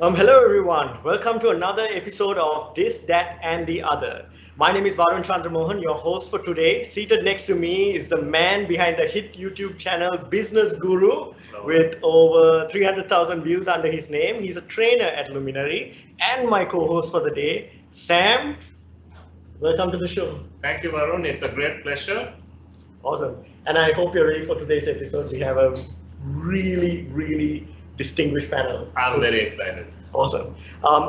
Hello everyone. Welcome to another episode of This, That and the Other. My name is Varun Chandramohan, your host for today. Seated next to me is the man behind the hit YouTube channel Business Guru with over 300,000 views under his name. He's a trainer at Luminary and my co-host for the day, Sam. Welcome to the show. Thank you, Varun. It's a great pleasure. Awesome. And I hope you're ready for today's episode. We have a really distinguished panel. I'm very excited. Awesome.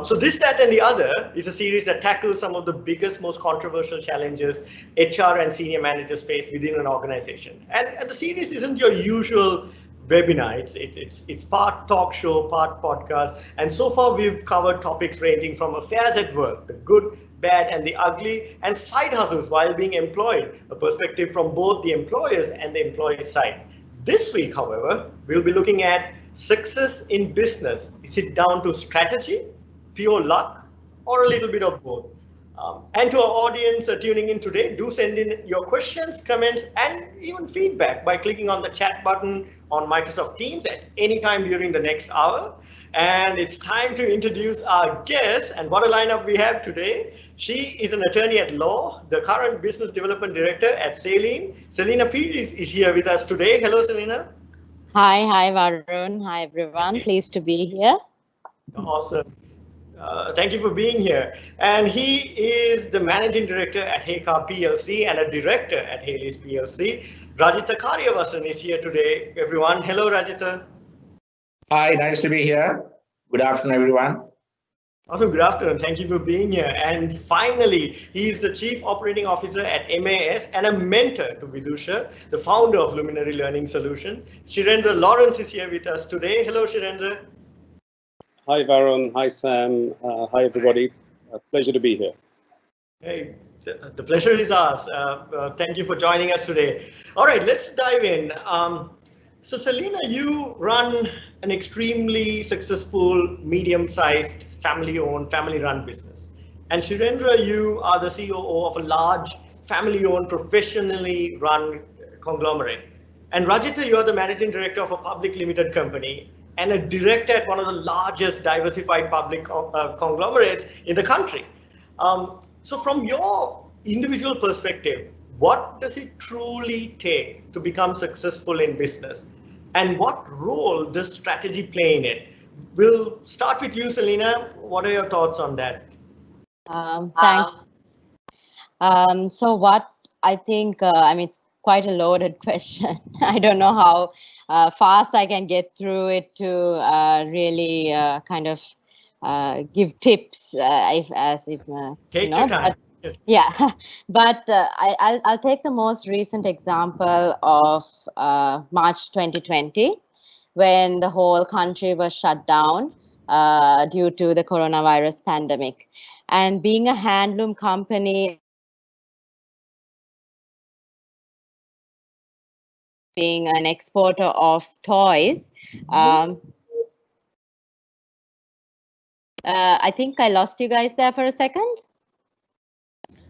So this, that, and the other is a series that tackles some of the biggest, most controversial challenges HR and senior managers face within an organization. And the series isn't your usual webinar. It's part talk show, part podcast. And so far we've covered topics ranging from affairs at work, the good, bad, and the ugly, and side hustles while being employed, a perspective from both the employers and the employee side. This week, however, we'll be looking at success in business. Is it down to strategy, pure luck, or a little bit of both? And to our audience tuning in today, do send in your questions, comments, and even feedback by clicking on the chat button on Microsoft Teams at any time during the next hour. And it's time to introduce our guest, and what a lineup we have today. She is an attorney at law, the current business development director at Saline. Selena P is here with us today. Hello, Selena. Hi, Varun. Hi, everyone. Pleased to be here. Awesome. Thank you for being here. And he is the managing director at Heka PLC and a director at Haley's PLC. Rajitha Karyavasan is here today, everyone. Hello, Rajitha. Hi, nice to be here. Good afternoon, everyone. Awesome, good afternoon. Thank you for being here. And finally, he is the Chief Operating Officer at MAS and a mentor to Vidusha, the founder of Luminary Learning Solution. Shirendra Lawrence is here with us today. Hello, Shirendra. Hi, Varun. Hi, Sam. Hi, everybody. Pleasure to be here. Hey, the pleasure is ours. Thank you for joining us today. All right, let's dive in. So, Selena, you run an extremely successful, medium-sized, family-owned, family-run business. And Shirendra, you are the COO of a large, family-owned, professionally run conglomerate. And Rajitha, you are the managing director of a public limited company and a director at one of the largest diversified public conglomerates in the country. So from your individual perspective, what does it truly take to become successful in business? And what role does strategy play in it? We'll start with you, Selena. What are your thoughts on that? Thanks. So what I think, it's quite a loaded question. I don't know how fast I can get through it to really give tips Take your time. Yeah, but I'll take the most recent example of March 2020, when the whole country was shut down due to the coronavirus pandemic. And being a handloom company, being an exporter of toys, I think I lost you guys there for a second.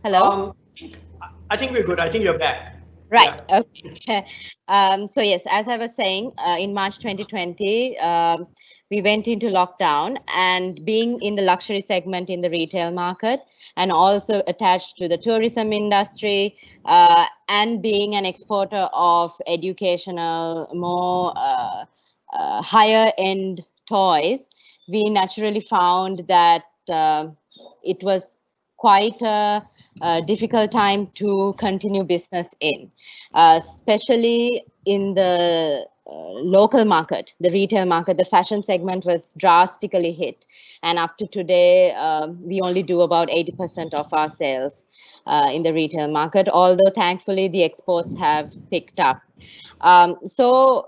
Hello? I think we're good. I think you're back. Right. Yeah. Okay. So yes, as I was saying, in March 2020, we went into lockdown, and being in the luxury segment in the retail market and also attached to the tourism industry and being an exporter of educational, more higher end toys, we naturally found that it was quite a difficult time to continue business in, especially in the local market, the retail market. The fashion segment was drastically hit, and up to today, we only do about 80% of our sales in the retail market, although thankfully the exports have picked up. So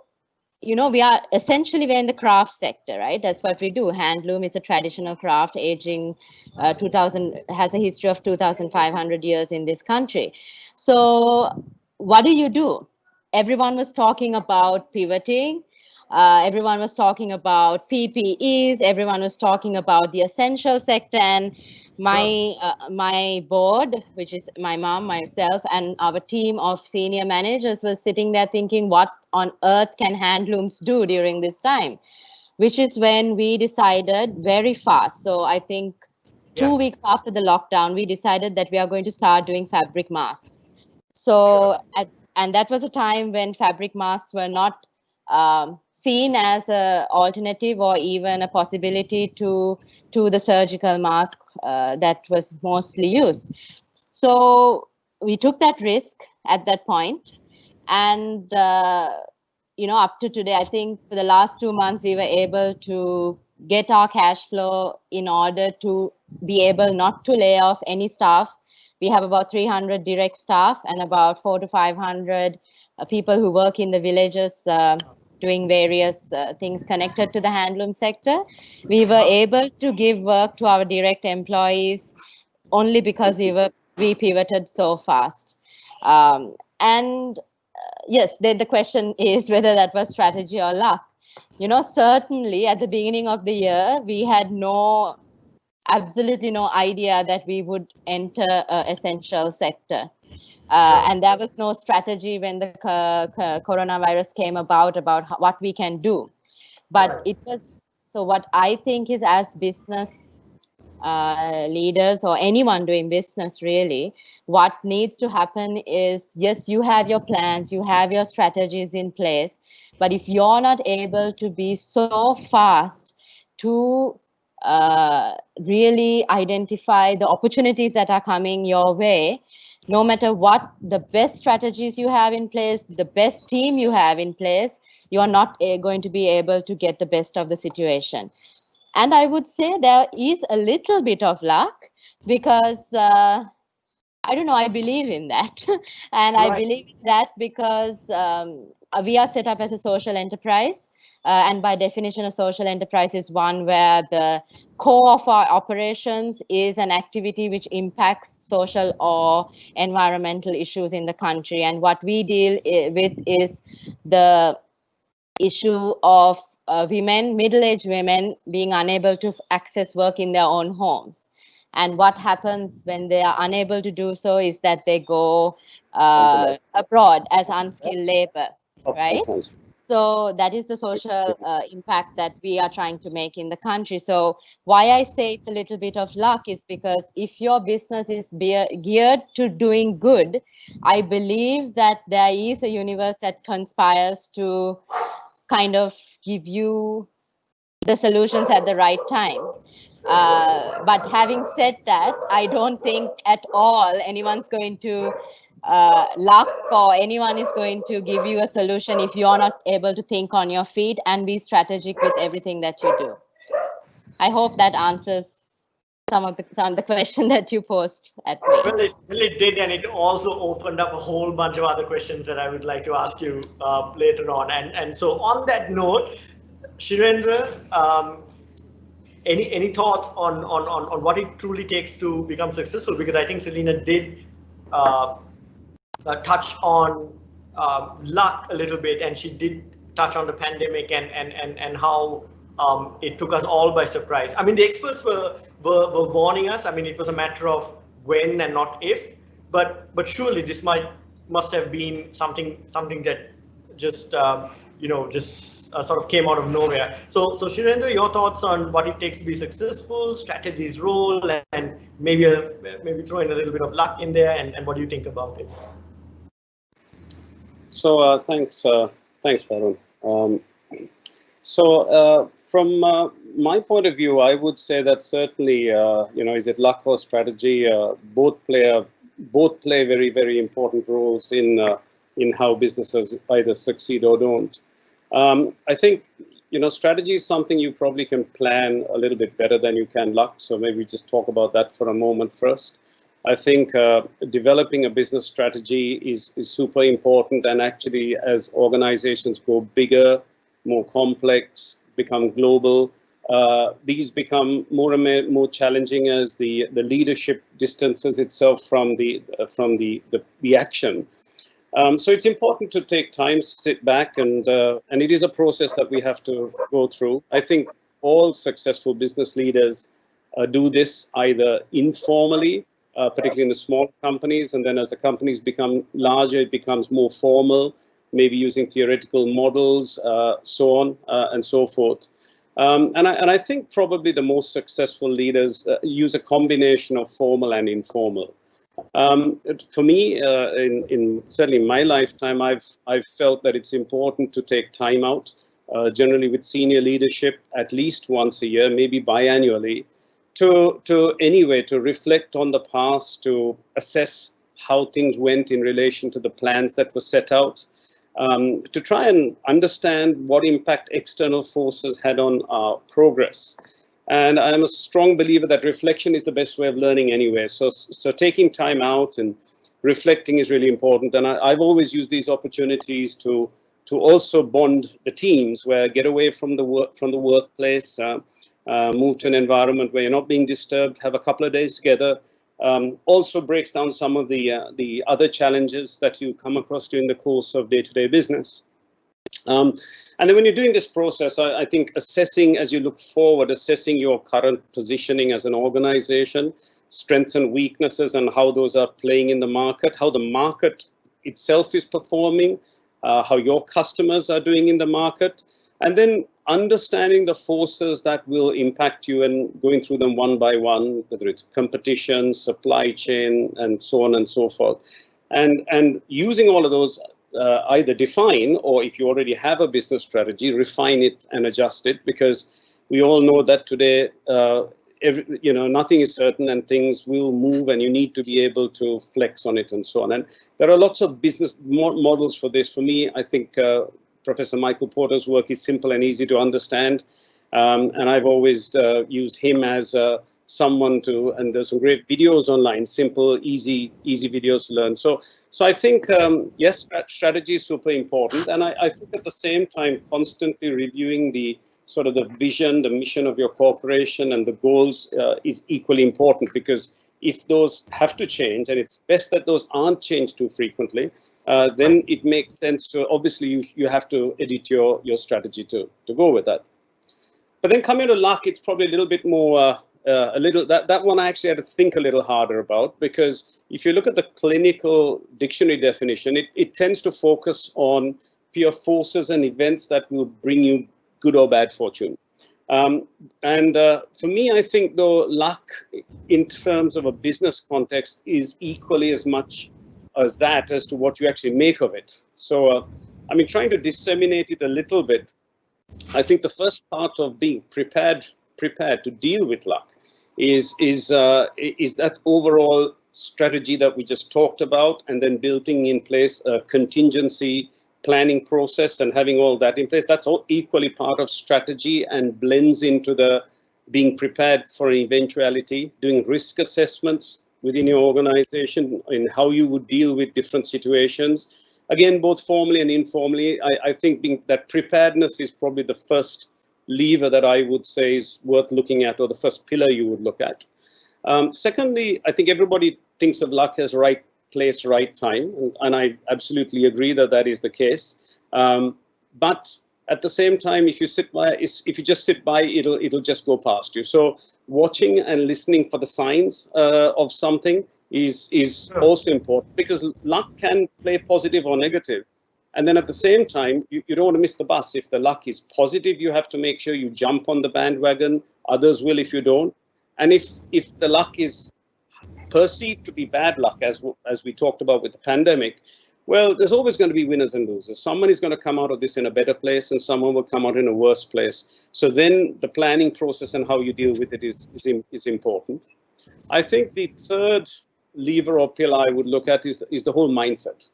we are essentially, we're in the craft sector, right? That's what we do. Handloom is a traditional craft, aging has a history of 2,500 years in this country. So what do? Everyone was talking about pivoting. Everyone was talking about PPEs. Everyone was talking about the essential sector. And my board, which is my mom, myself, and our team of senior managers was sitting there thinking, what on earth can handlooms do during this time? which is when we decided very fast. So I think 2 weeks after the lockdown, we decided that we are going to start doing fabric masks. So, and that was a time when fabric masks were not seen as an alternative or even a possibility to the surgical mask that was mostly used. So we took that risk at that point, and up to today, I think for the last 2 months, we were able to get our cash flow in order to be able not to lay off any staff. We have about 300 direct staff and about 400 to 500 people who work in the villages doing various things connected to the handloom sector. We were able to give work to our direct employees only because we pivoted so fast. And yes, the question is whether that was strategy or luck. Certainly at the beginning of the year, we had absolutely no idea that we would enter an essential sector. And there was no strategy when the coronavirus came about what we can do. But it was, so what I think is, as business leaders or anyone doing business really, what needs to happen is, yes, you have your plans, you have your strategies in place, but if you're not able to be so fast to really identify the opportunities that are coming your way, no matter what the best strategies you have in place, the best team you have in place, you are not going to be able to get the best of the situation. And I would say there is a little bit of luck because, I don't know, I believe in that. And I believe in that because we are set up as a social enterprise. And by definition, a social enterprise is one where the core of our operations is an activity which impacts social or environmental issues in the country. And what we deal with is the issue of women, middle-aged women, being unable to access work in their own homes. And what happens when they are unable to do so is that they go abroad as unskilled labor, right? So that is the social impact that we are trying to make in the country. So why I say it's a little bit of luck is because if your business is geared to doing good, I believe that there is a universe that conspires to kind of give you the solutions at the right time. But having said that, I don't think at all anyone's going to luck or anyone is going to give you a solution if you're not able to think on your feet and be strategic with everything that you do. I hope that answers some of the question that you posed at me. Well, it did, and it also opened up a whole bunch of other questions that I would like to ask you later on. And so on that note, Shirendra, any thoughts on what it truly takes to become successful? Because I think Selena did touch on luck a little bit, and she did touch on the pandemic and how it took us all by surprise. I mean, the experts were warning us. I mean, it was a matter of when and not if. But surely this must have been something that just sort of came out of nowhere. So Shirendra, your thoughts on what it takes to be successful, strategies, role, and maybe throw in a little bit of luck in there, and what do you think about it? So thanks, Varun. From my point of view, I would say that certainly, is it luck or strategy? Both play very, very important roles in how businesses either succeed or don't. I think, strategy is something you probably can plan a little bit better than you can luck. So maybe just talk about that for a moment first. I think developing a business strategy is super important, and actually as organizations go bigger, more complex, become global, these become more and more challenging as the leadership distances itself from the action. So it's important to take time, sit back, and it is a process that we have to go through. I think all successful business leaders do this either informally, particularly in the small companies, and then as the companies become larger, it becomes more formal, maybe using theoretical models, so on and so forth. And I think probably the most successful leaders use a combination of formal and informal. For me, certainly in my lifetime, I've felt that it's important to take time out, generally with senior leadership, at least once a year, maybe biannually, to reflect on the past, to assess how things went in relation to the plans that were set out, to try and understand what impact external forces had on our progress. And I'm a strong believer that reflection is the best way of learning anyway. So taking time out and reflecting is really important. And I've always used these opportunities to also bond the teams, where get away from the workplace, move to an environment where you're not being disturbed, have a couple of days together. Also breaks down some of the other challenges that you come across during the course of day-to-day business. And then when you're doing this process, I think assessing as you look forward, assessing your current positioning as an organization, strengths and weaknesses, and how those are playing in the market, how the market itself is performing, how your customers are doing in the market, and then understanding the forces that will impact you and going through them one by one, whether it's competition, supply chain, and so on and so forth. And using all of those, either define, or if you already have a business strategy, refine it and adjust it, because we all know that today, nothing is certain and things will move, and you need to be able to flex on it and so on. And there are lots of business models for this. For me, I think Professor Michael Porter's work is simple and easy to understand. And I've always used him as someone to, and there's some great videos online, simple, easy videos to learn. So I think, yes, strategy is super important. And I think at the same time, constantly reviewing the sort of the vision, the mission of your corporation and the goals is equally important, because if those have to change, and it's best that those aren't changed too frequently, then it makes sense to, obviously you have to edit your strategy to go with that. But then coming to luck, it's probably a little bit more, that one I actually had to think a little harder about, because if you look at the clinical dictionary definition, it tends to focus on pure forces and events that will bring you good or bad fortune. For me, I think though luck in terms of a business context is equally as much as that as to what you actually make of it. So, I mean, trying to disseminate it a little bit, I think the first part of being prepared to deal with luck is that overall strategy that we just talked about, and then building in place a contingency planning process and having all that in place. That's all equally part of strategy and blends into the being prepared for an eventuality, doing risk assessments within your organization in how you would deal with different situations. Again, both formally and informally, I think that preparedness is probably the first lever that I would say is worth looking at, or the first pillar you would look at. Secondly, I think everybody thinks of luck as right place, right time, and I absolutely agree that is the case. But at the same time, if you just sit by, it'll just go past you. So watching and listening for the signs of something is also important, because luck can play positive or negative. And then at the same time, you don't want to miss the bus. If the luck is positive, you have to make sure you jump on the bandwagon. Others will if you don't. And if the luck is perceived to be bad luck, as we talked about with the pandemic, well, there's always going to be winners and losers. Someone is going to come out of this in a better place, and someone will come out in a worse place. So then the planning process and how you deal with it is important. I think the third lever or pillar I would look at is the whole mindset.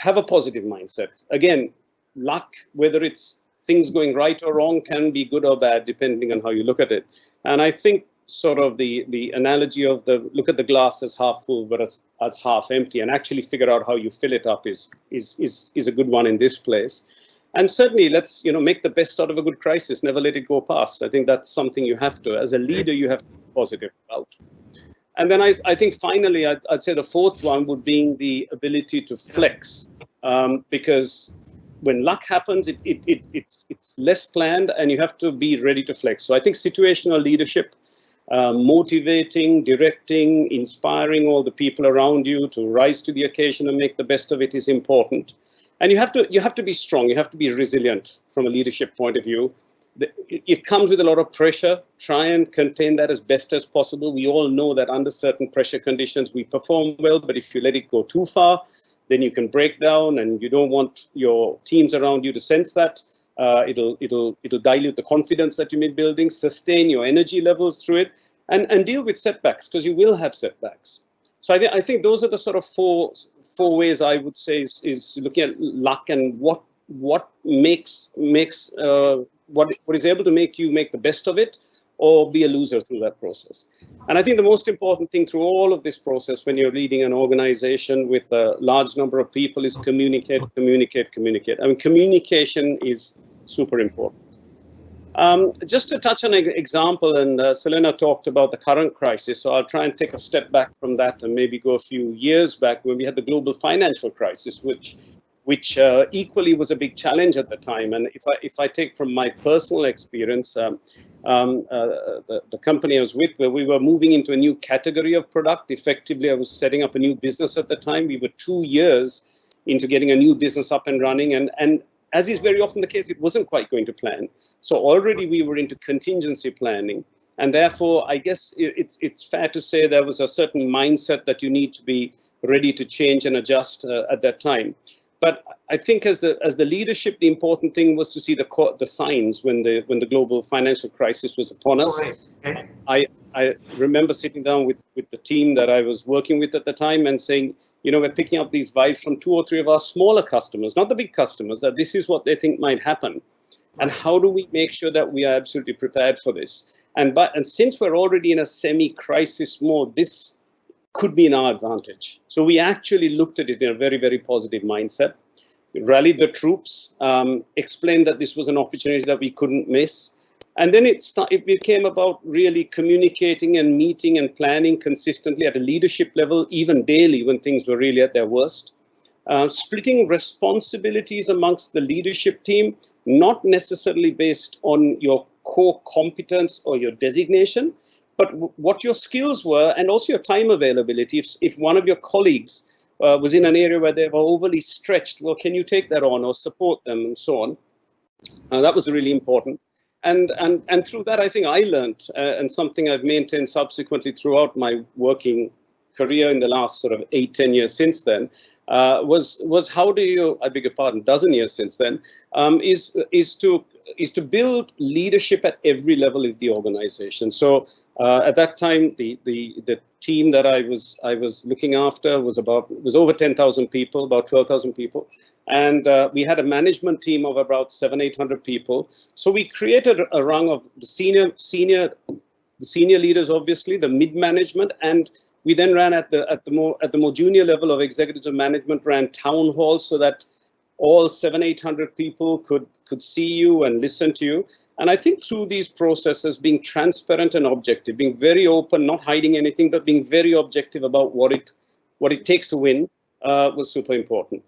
Have a positive mindset. Again, luck, whether it's things going right or wrong, can be good or bad depending on how you look at it. And I think sort of the analogy of look at the glass as half full but as half empty, and actually figure out how you fill it up is a good one in this place. And certainly let's make the best out of a good crisis, never let it go past. I think that's something you have to, as a leader, you have to be positive about. And then I think finally, I'd say the fourth one would be the ability to flex, because when luck happens, it's less planned, and you have to be ready to flex. So I think situational leadership, motivating, directing, inspiring all the people around you to rise to the occasion and make the best of it is important. And you have to be strong. You have to be resilient from a leadership point of view, it comes with a lot of pressure. Try and contain that as best as possible. We all know that under certain pressure conditions, we perform well, but if you let it go too far, then you can break down, and you don't want your teams around you to sense that. It'll dilute the confidence that you may be building, sustain your energy levels through it, and deal with setbacks, because you will have setbacks. So I think those are the sort of four ways I would say is looking at luck and what makes what is able to make you make the best of it or be a loser through that process. And I think the most important thing through all of this process when you're leading an organization with a large number of people is communicate. I mean, communication is super important. Just to touch on an example, and Selena talked about the current crisis, so I'll try and take a step back from that and maybe go a few years back when we had the global financial crisis, which equally was a big challenge at the time. And if I take from my personal experience, the company I was with, where we were moving into a new category of product, effectively I was setting up a new business at the time. We were 2 years into getting a new business up and running, and as is very often the case, it wasn't quite going to plan. So already we were into contingency planning. And therefore, I guess it's fair to say there was a certain mindset that you need to be ready to change and adjust at that time. But I think as the leadership, the important thing was to see the signs when the global financial crisis was upon us. Right. I remember sitting down with the team that I was working with at the time and saying, you know, we're picking up these vibes from 2 or 3 of our smaller customers, not the big customers, that this is what they think might happen. And how do we make sure that we are absolutely prepared for this? And since we're already in a semi-crisis mode, this could be in our advantage. So we actually looked at it in a very, very positive mindset. We rallied the troops, explained that this was an opportunity that we couldn't miss. And then it became about really communicating and meeting and planning consistently at a leadership level, even daily when things were really at their worst. Splitting responsibilities amongst the leadership team, not necessarily based on your core competence or your designation, but what your skills were and also your time availability. If one of your colleagues was in an area where they were overly stretched, well, can you take that on or support them and so on? That was really important. And through that, I think I learned, and something I've maintained subsequently throughout my working career in the last sort of 8-10 years since then, was how do you, I beg your pardon, dozen years since then, is to build leadership at every level of the organization. So at that time, the team that I was looking after was over 10,000 people, about 12,000 people. And we had a management team of about 700-800 people. So we created a rung of the senior leaders, obviously, the mid-management, and we then ran at the more junior level of executives of management, ran town halls so that all 700-800 people could see you and listen to you. And I think through these processes, being transparent and objective, being very open, not hiding anything, but being very objective about what it takes to win was super important.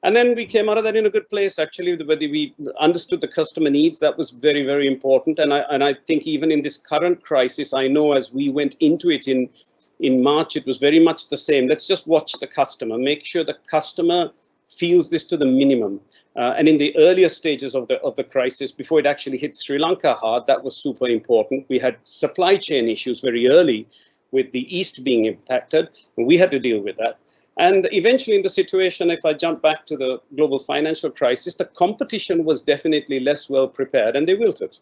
And then we came out of that in a good place, actually, whether we understood the customer needs. That was very, very important. And I think even in this current crisis, I know as we went into it in March, it was very much the same. Let's just watch the customer, make sure the customer feels this to the minimum. And in the earlier stages of the crisis, before it actually hit Sri Lanka hard, that was super important. We had supply chain issues very early with the East being impacted, and we had to deal with that. And eventually in the situation, if I jump back to the global financial crisis, the competition was definitely less well prepared and they wilted.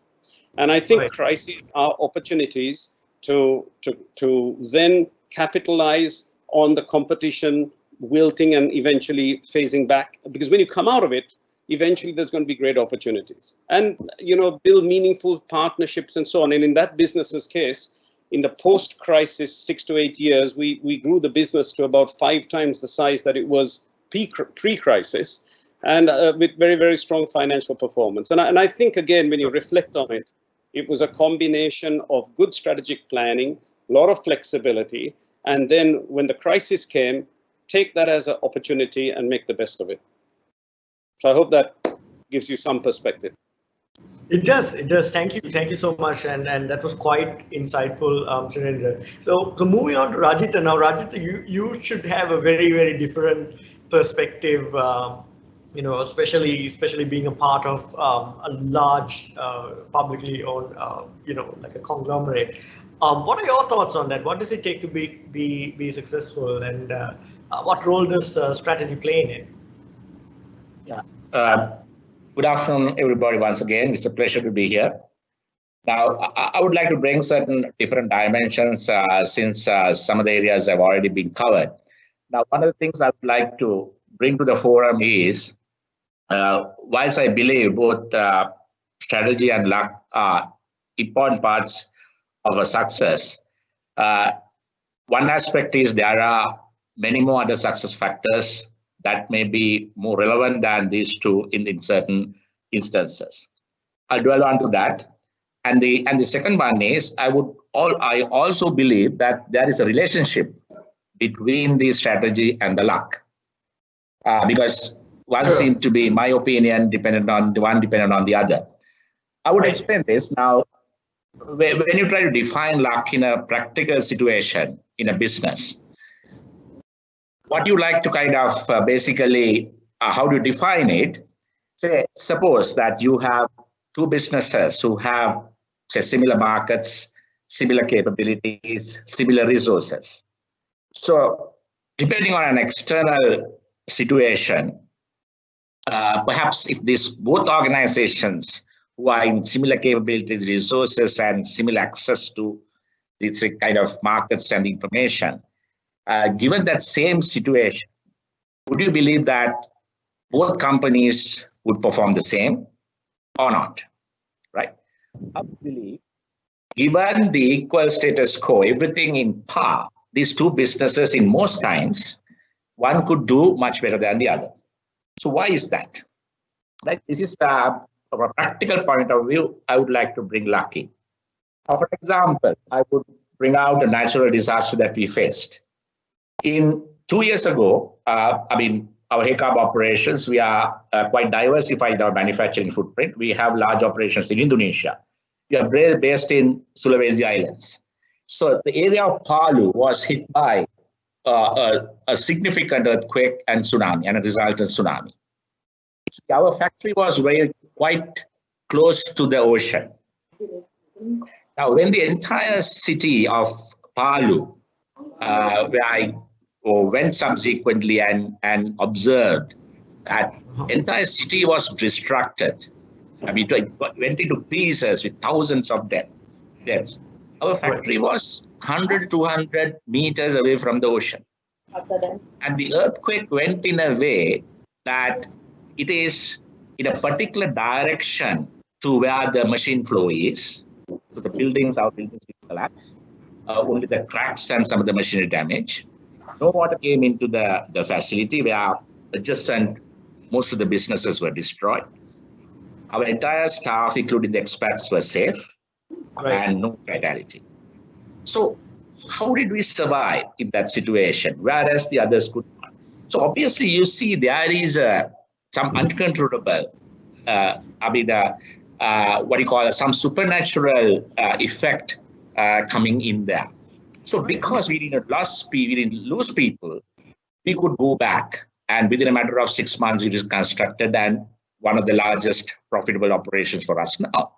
And I think crises are opportunities to then capitalize on the competition wilting and eventually phasing back, because when you come out of it, eventually there's going to be great opportunities and, you know, build meaningful partnerships and so on. And in that business's case, in the post-crisis 6 to 8 years, we grew the business to about 5 times the size that it was pre-crisis, and with very, very strong financial performance. And I think, again, when you reflect on it, it was a combination of good strategic planning, a lot of flexibility, and then when the crisis came, take that as an opportunity and make the best of it. So I hope that gives you some perspective. It does. Thank you so much, and that was quite insightful, Surendra. So moving on to Rajitha now. Rajitha, you should have a very, very different perspective, especially being a part of a large publicly owned, like a conglomerate. What are your thoughts on that? What does it take to be successful, and what role does strategy play in it? Yeah. Good afternoon, everybody. Once again, it's a pleasure to be here. Now, I would like to bring certain different dimensions since some of the areas have already been covered. Now, one of the things I would like to bring to the forum is, whilst I believe both strategy and luck are important parts of a success, one aspect is there are many more other success factors that may be more relevant than these two in certain instances. I'll dwell onto that. And the second one is I also believe that there is a relationship between the strategy and the luck, because one seems to be, in my opinion, dependent on the other. I would explain this now. When you try to define luck in a practical situation in a business, what you like to kind of basically, how do you define it? Say, suppose that you have two businesses who have, say, similar markets, similar capabilities, similar resources. So depending on an external situation, perhaps if these both organizations who are in similar capabilities, resources, and similar access to these kind of markets and information, given that same situation, would you believe that both companies would perform the same or not? Right? I believe, given the equal status quo, everything in par, these two businesses, in most times, one could do much better than the other. So why is that? Like, this is from a practical point of view, I would like to bring luck in. For example, I would bring out a natural disaster that we faced. 2 years ago, our HECAB operations, we are quite diversified in our manufacturing footprint. We have large operations in Indonesia. We are based in Sulawesi Islands. So the area of Palu was hit by a significant earthquake and tsunami, and a resultant tsunami. Our factory was quite close to the ocean. Now, when the entire city of Palu, where I went subsequently and observed that entire city was destructed. It went into pieces with thousands of deaths. Our factory was 100, 200 meters away from the ocean. And the earthquake went in a way that it is in a particular direction to where the machine flow is. So our buildings collapsed. Only the cracks and some of the machinery damage. No water came into the facility where adjacent, most of the businesses were destroyed. Our entire staff, including the expats, were safe, and no fatality. So how did we survive in that situation, whereas the others could not? So obviously you see there is some uncontrollable, some supernatural effect coming in there. So because we didn't lose people, we could go back, and within a matter of 6 months, we reconstructed, and one of the largest profitable operations for us now.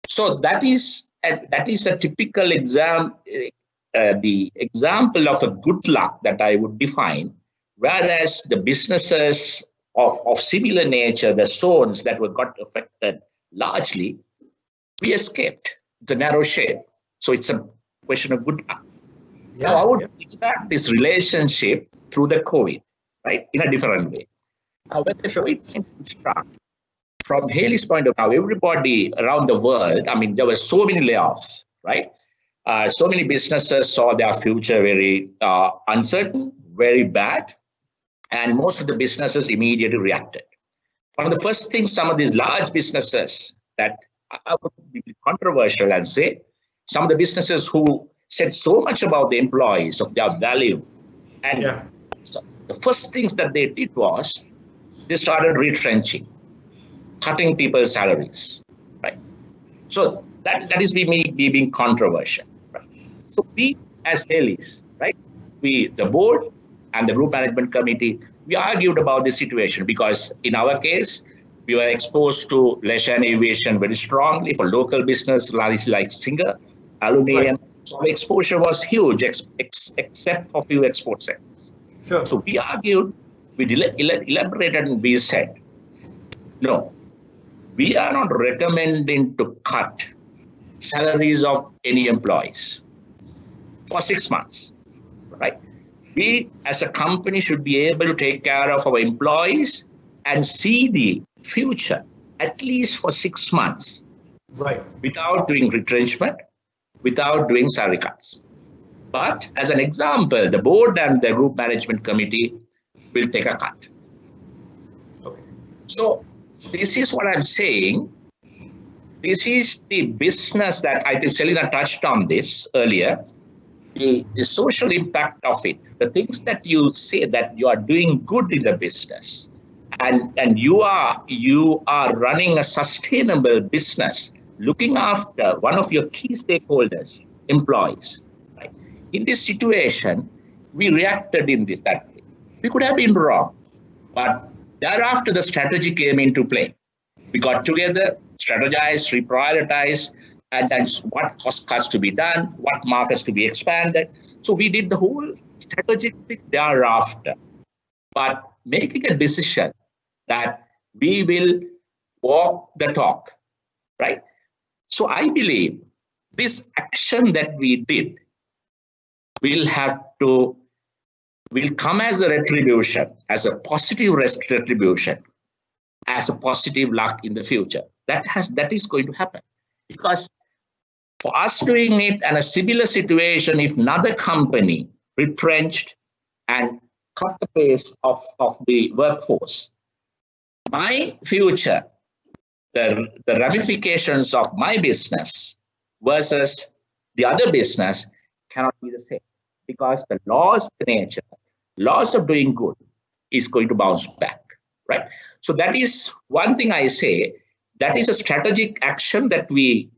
So that is a typical the example of a good luck that I would define, whereas the businesses of similar nature, the zones that got affected largely, we escaped. It's a narrow shave. So it's a question of good luck. Now, I would think back this relationship through the COVID, right, in a different way. Now, when the COVID struck, from Haley's point of view, everybody around the world, there were so many layoffs, right? So many businesses saw their future very uncertain, very bad, and most of the businesses immediately reacted. One of the first things some of these large businesses that I would be controversial and say, some of the businesses who said so much about the employees, of their value, and so the first things that they did was they started retrenching, cutting people's salaries, right? So that is me being controversial, right? So we as Haley's, right? The board and the group management committee, we argued about this situation because in our case, we were exposed to leisure and aviation very strongly for local business, like Singer, aluminium. Right. So our exposure was huge, except for few export sectors. Sure. So we argued, we elaborated, and we said, no, we are not recommending to cut salaries of any employees for 6 months, right? We as a company should be able to take care of our employees and see the future at least for 6 months, right, without doing retrenchment, without doing salary cuts. But as an example, the board and the group management committee will take a cut. Okay. So this is what I'm saying. This is the business that I think Selina touched on this earlier, the social impact of it, the things that you say that you are doing good in the business, and you are running a sustainable business, looking after one of your key stakeholders, employees. Right? In this situation, we reacted in that way. We could have been wrong, but thereafter the strategy came into play. We got together, strategized, reprioritized, and then what cost cuts to be done, what markets to be expanded. So we did the whole strategic thing thereafter, but making a decision that we will walk the talk, right? So I believe this action that we did will come as a retribution, as a positive retribution, as a positive luck in the future. That is going to happen, because for us doing it in a similar situation, if another company retrenched and cut the pace of the workforce, my future, the ramifications of my business versus the other business cannot be the same, because the laws of nature, laws of doing good is going to bounce back, right? So that is one thing I say, that is a strategic action that we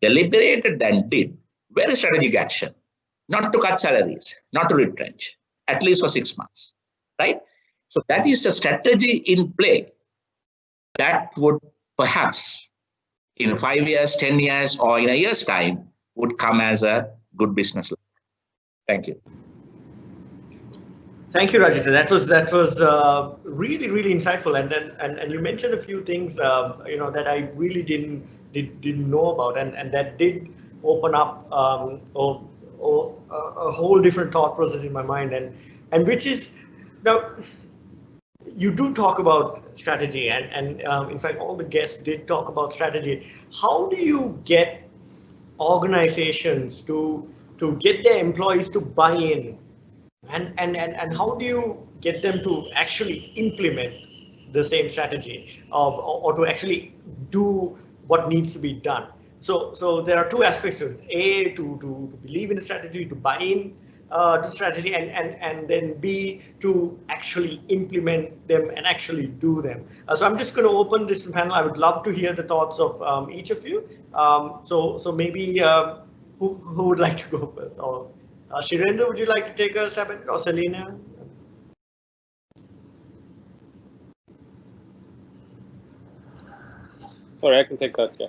deliberated and did. Very strategic action, not to cut salaries, not to retrench, at least for 6 months, right? So that is a strategy in play that would perhaps in 5 years, 10 years, or in a year's time would come as a good business. Thank you. Thank you, Rajita. That was really, really insightful. And you mentioned a few things that I really didn't know about, and that did open up a whole different thought process in my mind, and which is now you do talk about strategy, and in fact all the guests did talk about strategy. How do you get organizations to get their employees to buy in? And how do you get them to actually implement the same strategy or to actually do what needs to be done? So there are two aspects to it. A, to believe in the strategy, to buy in to strategy, and then B, to actually implement them and actually do them. So I'm just going to open this panel. I would love to hear the thoughts of each of you. So maybe who would like to go first? Or Shirendra, would you like to take a stab at it, or Selina? Sorry, I can take that. Yeah.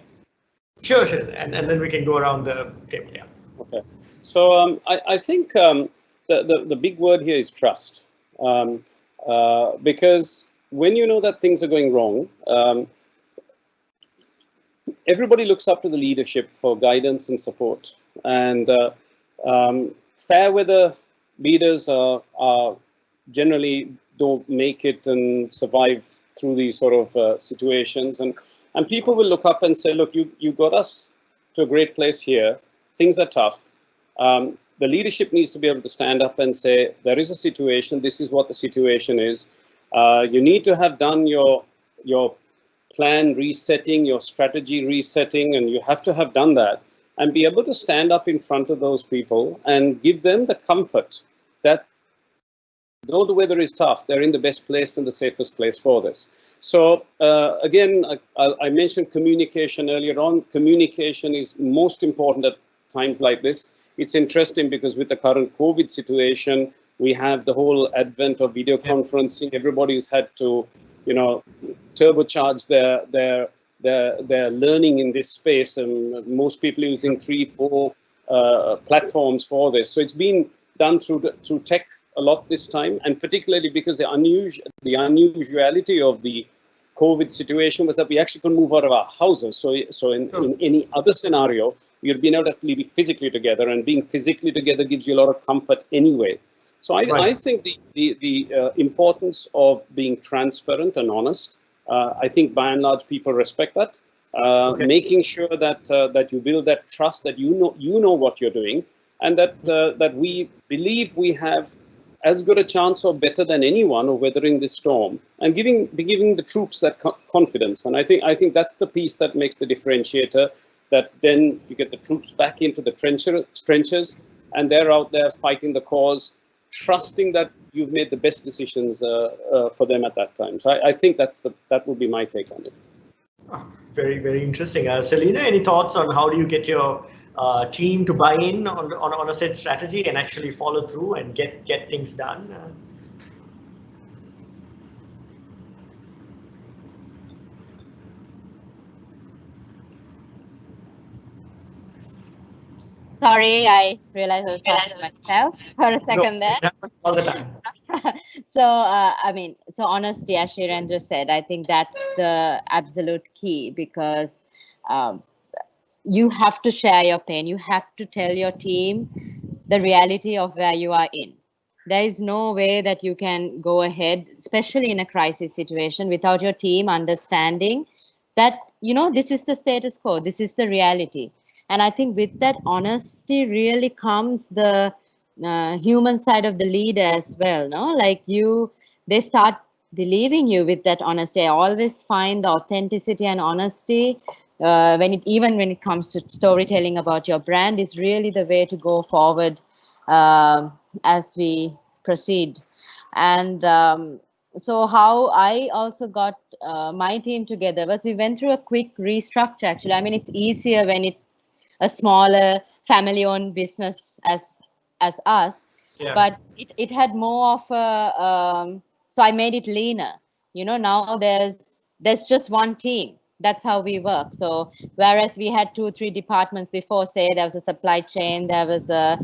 Sure. And then we can go around the table. Yeah. Okay. So I think the big word here is trust, because when you know that things are going wrong, everybody looks up to the leadership for guidance and support, and fair weather leaders are generally don't make it and survive through these sort of situations, and people will look up and say, look, you got us to a great place here. Things are tough. The leadership needs to be able to stand up and say, there is a situation, this is what the situation is. You need to have done your plan resetting, your strategy resetting, and you have to have done that and be able to stand up in front of those people and give them the comfort that though the weather is tough, they're in the best place and the safest place for this. So again, I mentioned communication earlier on. Communication is most important at times like this. It's interesting because with the current COVID situation, We have the whole advent of video conferencing. Everybody's had to, turbocharge their learning in this space, and most people using 3-4 platforms for this. So it's been done through tech a lot this time, and particularly because the unusuality of the COVID situation was that we actually couldn't move out of our houses. So in any other scenario, you'd been able to be physically together, and being physically together gives you a lot of comfort anyway. So I think the importance of being transparent and honest, I think by and large people respect that. Making sure that you build that trust, that you know what you're doing, and that we believe we have as good a chance or better than anyone of weathering this storm, and giving the troops that confidence. And I think that's the piece that makes the differentiator, that then you get the troops back into the trenches, and they're out there fighting the cause, trusting that you've made the best decisions for them at that time. So I think that would be my take on it. Oh, very, very interesting. Selena, any thoughts on how do you get your team to buy in on a set strategy and actually follow through and get things done? Sorry, I realized I was talking to myself for a second there. All the time. So honesty, as Shirendra said, I think that's the absolute key, because you have to share your pain. You have to tell your team the reality of where you are in. There is no way that you can go ahead, especially in a crisis situation, without your team understanding that, this is the status quo, this is the reality. And I think with that honesty really comes the human side of the leader as well, no? Like they start believing you with that honesty. I always find the authenticity and honesty when it comes to storytelling about your brand is really the way to go forward as we proceed. And so how I also got my team together was we went through a quick restructure, actually. I mean, it's easier when it's a smaller family-owned business as us, but it had more of a, so I made it leaner. Now there's just one team. That's how we work. So whereas we had 2-3 departments before, say there was a supply chain, there was a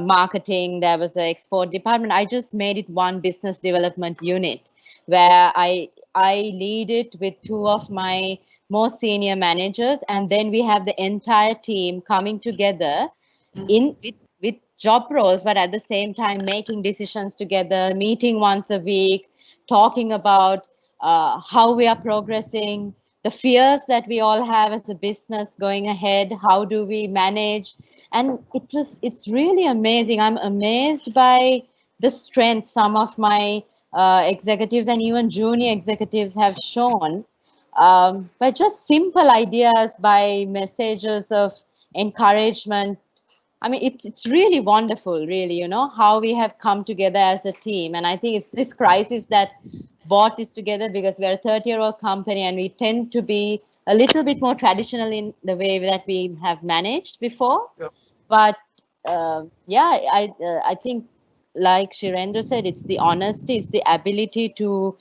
marketing, there was an export department, I just made it one business development unit where I lead it with 2 of my most senior managers, and then we have the entire team coming together with job roles, but at the same time making decisions together, meeting once a week, talking about how we are progressing, the fears that we all have as a business going ahead, how do we manage. And it's really amazing. I'm amazed by the strength some of my executives and even junior executives have shown, by just simple ideas, by messages of encouragement. I mean, it's really wonderful, really, how we have come together as a team. And I think it's this crisis that brought this together, because we're a 30-year-old company and we tend to be a little bit more traditional in the way that we have managed before. Yeah. But I think, like Shirendra said, it's the honesty, it's the ability to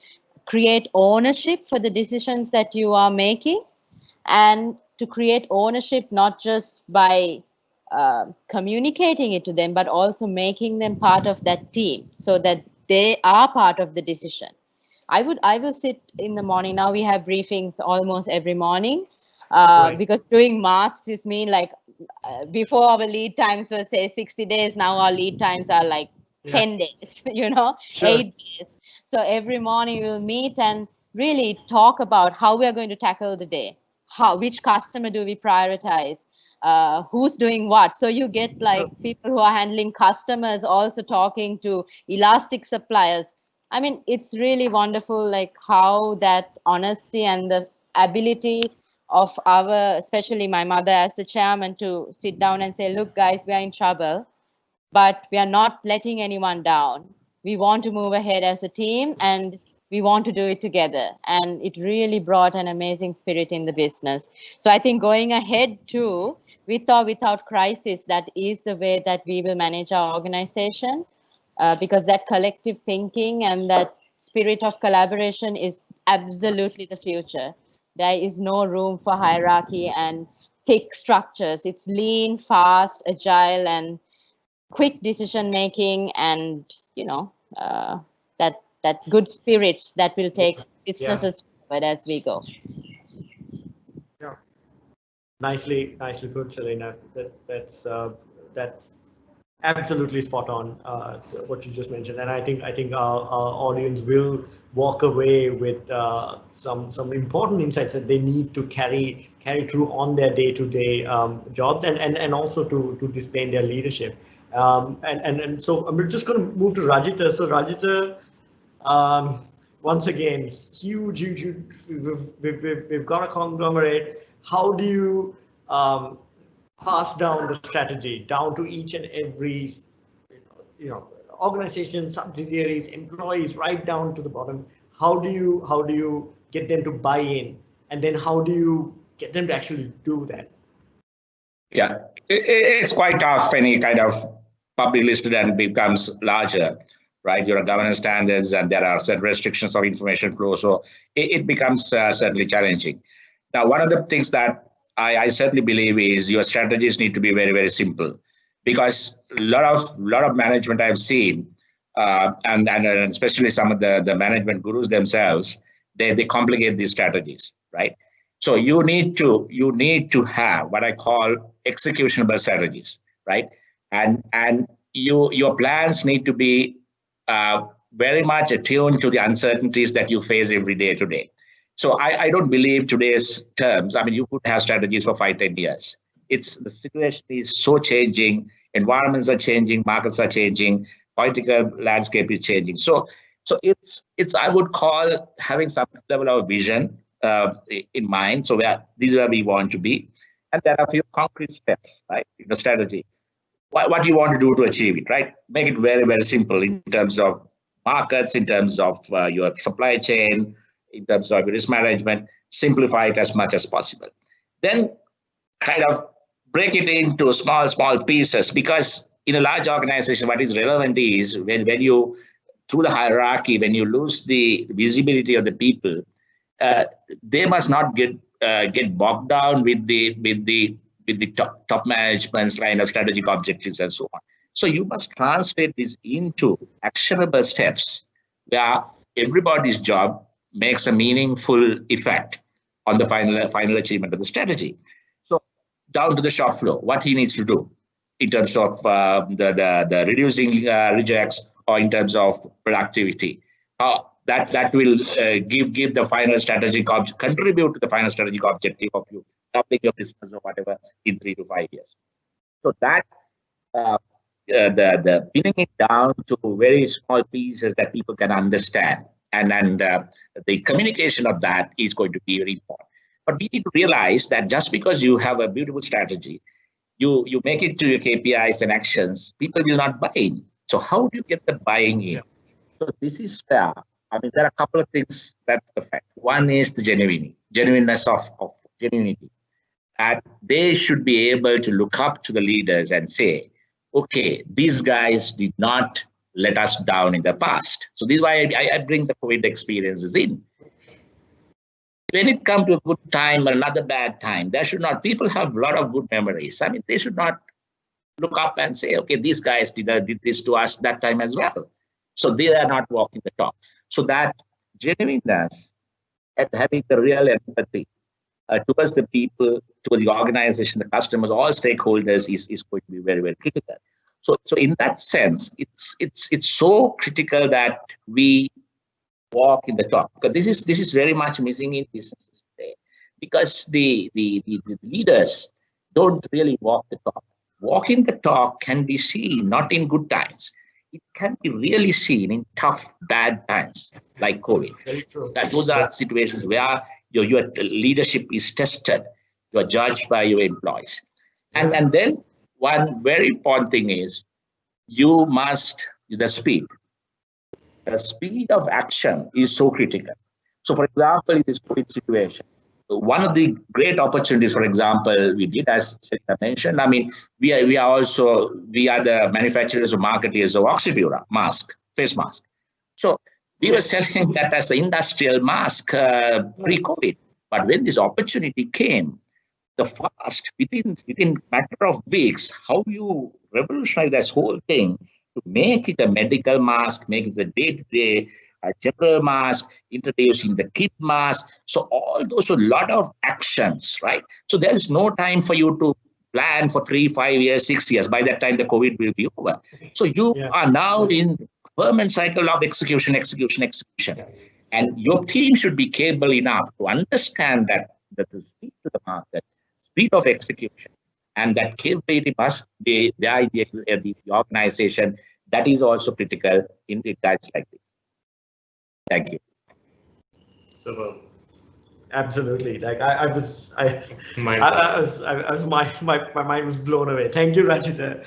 create ownership for the decisions that you are making, and to create ownership not just by communicating it to them, but also making them part of that team so that they are part of the decision. I will sit in the morning. Now we have briefings almost every morning because doing masks is mean like before our lead times were say 60 days. Now our lead times are like 10 days, 8 days. So every morning we'll meet and really talk about how we are going to tackle the day. Which customer do we prioritize? Who's doing what? So you get like people who are handling customers also talking to elastic suppliers. I mean, it's really wonderful, like how that honesty and the ability of especially my mother as the chairman, to sit down and say, look, guys, we are in trouble, but we are not letting anyone down. We want to move ahead as a team and we want to do it together. And it really brought an amazing spirit in the business. So I think going ahead too, with or without crisis, that is the way that we will manage our organization. because that collective thinking and that spirit of collaboration is absolutely the future. There is no room for hierarchy and thick structures. It's lean, fast, agile, and quick decision making, and that good spirit that will take businesses forward as we go. Yeah. Nicely put, Selena. That's absolutely spot on, what you just mentioned, and I think our audience will walk away with some important insights that they need to carry through on their day-to-day jobs, and also to display in their leadership. And so I'm just going to move to Rajita. So Rajita, once again, huge. We've got a conglomerate. How do you pass down the strategy down to each and every, organization, subsidiaries, employees, right down to the bottom? How do you get them to buy in, and then how do you get them to actually do that? Yeah, it's quite tough. Any kind of public listed and becomes larger, right? Your governance standards, and there are certain restrictions of information flow, so it becomes certainly challenging. Now, one of the things that I certainly believe is your strategies need to be very, very simple, because a lot of management I've seen, and especially some of the management gurus themselves, they complicate these strategies, right? So you need to have what I call executionable strategies, right? And your plans need to be very much attuned to the uncertainties that you face every day today. So I don't believe today's terms. I mean, you could have strategies for 5-10 years. The situation is so changing, environments are changing, markets are changing, political landscape is changing. So it's I would call having some level of vision in mind. So this is where we want to be, and there are a few concrete steps, right? In the strategy, what do you want to do to achieve it, right? Make it very, very simple in terms of markets, in terms of your supply chain, in terms of risk management. Simplify it as much as possible. Then kind of break it into small pieces, because in a large organization, what is relevant is when you, through the hierarchy, when you lose the visibility of the people, they must not get bogged down with the top management's kind of strategic objectives and so on. So you must translate this into actionable steps where everybody's job makes a meaningful effect on the final achievement of the strategy. So down to the shop floor, what he needs to do in terms of the reducing rejects, or in terms of productivity. That will give the final strategic contribute to the final strategic objective of you doubling your business or whatever in 3 to 5 years. So that the pinning it down to very small pieces that people can understand, and the communication of that is going to be very important. But we need to realize that just because you have a beautiful strategy, you make it to your KPIs and actions, people will not buy in. So how do you get the buying in? So this is where, I mean, there are a couple of things that affect. One is the genuineness of genuinity. And they should be able to look up to the leaders and say, okay, these guys did not let us down in the past. So this is why I bring the COVID experiences in. When it comes to a good time or another bad time, people have a lot of good memories. I mean, they should not look up and say, okay, these guys did this to us that time as well. So they are not walking the talk. So that genuineness and having the real empathy towards the people, towards the organization, the customers, all stakeholders is going to be very, very critical. So in that sense, it's so critical that we walk in the talk, because this is very much missing in businesses today, because the leaders don't really walk the talk. Walking the talk can be seen not in good times. It can be really seen in tough, bad times like COVID. Very true. That those are situations where your leadership is tested. You are judged by your employees. And then one very important thing is the speed. The speed of action is so critical. So for example, in this COVID situation, one of the great opportunities, for example, we did, as Selina mentioned, I mean, we are the manufacturers or marketers of Oxypura mask, face mask. So we were selling that as the industrial mask pre-COVID. But when this opportunity came, the fast, within matter of weeks, how you revolutionize this whole thing to make it a medical mask, make it a day-to-day general mask, introducing the kit mask. So all those, a lot of actions, right? So there's no time for you to plan for 3, 5 years, 6 years. By that time, the COVID will be over. So you are now in permanent cycle of execution. And your team should be capable enough to understand that the speed to the market, speed of execution, and that capability must be there in the organization. That is also critical in times like this. Thank you. Super. Absolutely. Like my mind was blown away. Thank you, Rajita.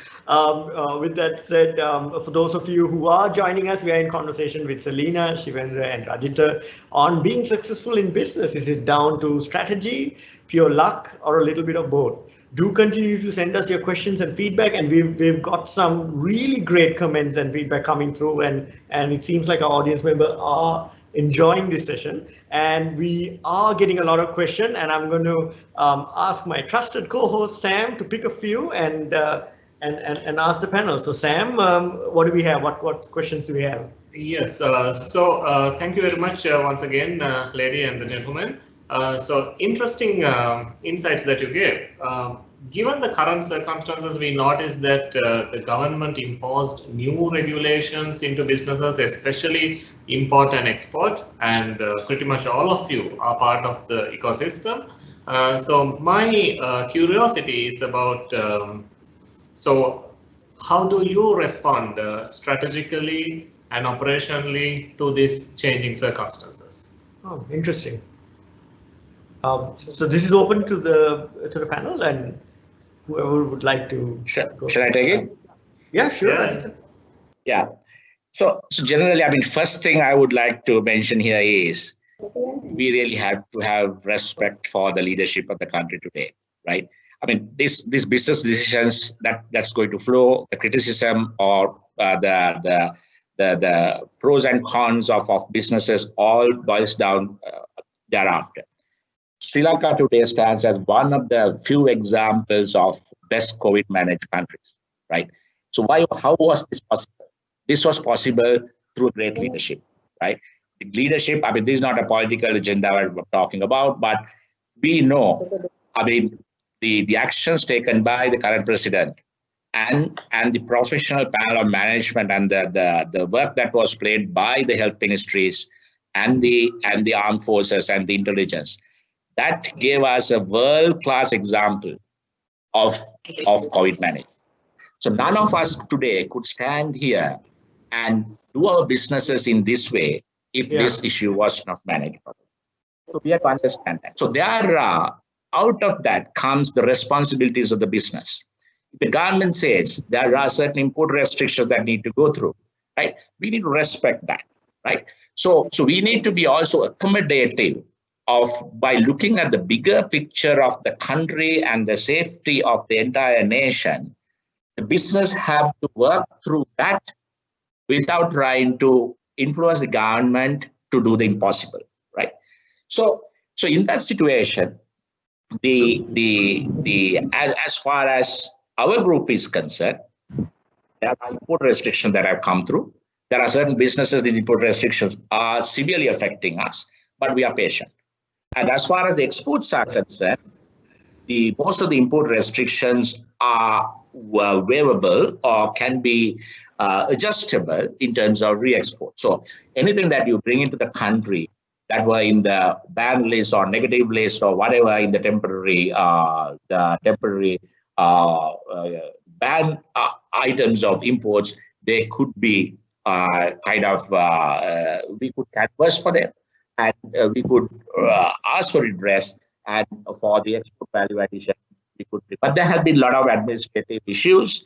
With that said, for those of you who are joining us, we are in conversation with Selina, Shivendra, and Rajita on being successful in business. Is it down to strategy, pure luck, or a little bit of both? Do continue to send us your questions and feedback, and we've got some really great comments and feedback coming through, and it seems like our audience members are enjoying this session, and we are getting a lot of questions, and I'm going to ask my trusted co-host Sam to pick a few and ask the panel. So Sam, what do we have? What questions do we have? Yes, thank you very much once again, lady and the gentlemen. So interesting insights that you gave. Given the current circumstances, we noticed that the government imposed new regulations into businesses, especially import and export, and pretty much all of you are part of the ecosystem. So my curiosity is about, so how do you respond strategically and operationally to these changing circumstances? Oh, interesting. So this is open to the panel, and whoever would like to. Should I take it? Yeah, sure. Yeah. So generally, I mean, first thing I would like to mention here is we really have to have respect for the leadership of the country today, right? I mean, these business decisions that's going to flow, the criticism or the pros and cons of businesses all boils down thereafter. Sri Lanka today stands as one of the few examples of best COVID managed countries, right? So how was this possible? This was possible through great leadership, right? The leadership, I mean, this is not a political agenda we're talking about, but we know, I mean, the actions taken by the current president and the professional panel of management and the work that was played by the health ministries and the armed forces and the intelligence, that gave us a world-class example of COVID management. So none of us today could stand here and do our businesses in this way if this issue was not managed properly. So we have to understand that. So out of that comes the responsibilities of the business. The government says there are certain import restrictions that need to go through, right? We need to respect that, right? So we need to be also accommodative by looking at the bigger picture of the country and the safety of the entire nation. The business have to work through that without trying to influence the government to do the impossible, right? So in that situation, as far as our group is concerned, there are import restrictions that have come through. There are certain businesses, these import restrictions are severely affecting us, but we are patient. And as far as the exports are concerned, most of the import restrictions are waivable or can be adjustable in terms of re-export. So anything that you bring into the country that were in the ban list or negative list or whatever in the temporary ban items of imports, they could be we could canvass for them, and we could ask for redress, and for the export value addition, we could. But there have been a lot of administrative issues.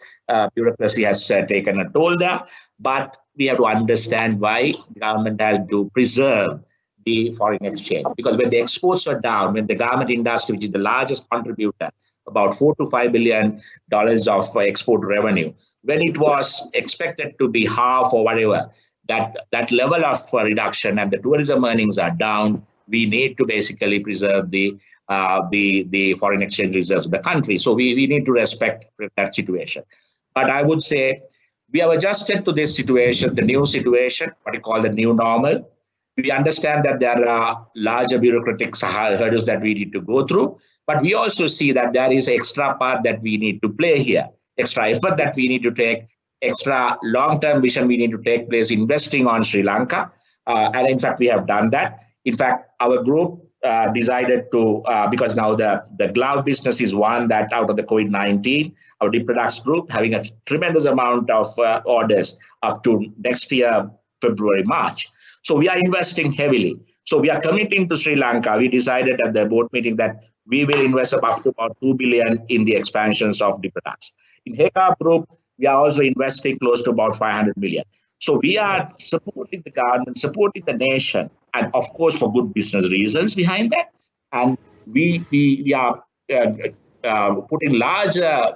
Bureaucracy has taken a toll there, but we have to understand why the government has to preserve the foreign exchange. Because when the exports are down, when the garment industry, which is the largest contributor, about $4 to $5 billion of export revenue, when it was expected to be half or whatever, that level of reduction and the tourism earnings are down, we need to basically preserve the foreign exchange reserves of the country. So we need to respect that situation. But I would say we have adjusted to this situation, the new situation, what we call the new normal. We understand that there are larger bureaucratic hurdles that we need to go through, but we also see that there is extra part that we need to play here, extra effort that we need to take, extra long-term vision we need to take place investing on Sri Lanka. And in fact, we have done that. In fact, our group decided to, because now the glove business is one that out of the COVID-19, our deep products group having a tremendous amount of orders up to next year, February, March. So we are investing heavily. So we are committing to Sri Lanka. We decided at the board meeting that we will invest up to about $2 billion in the expansions of deep products. In HECA Group, we are also investing close to about $500 million. So we are supporting the government, supporting the nation, and of course for good business reasons behind that. And we are putting larger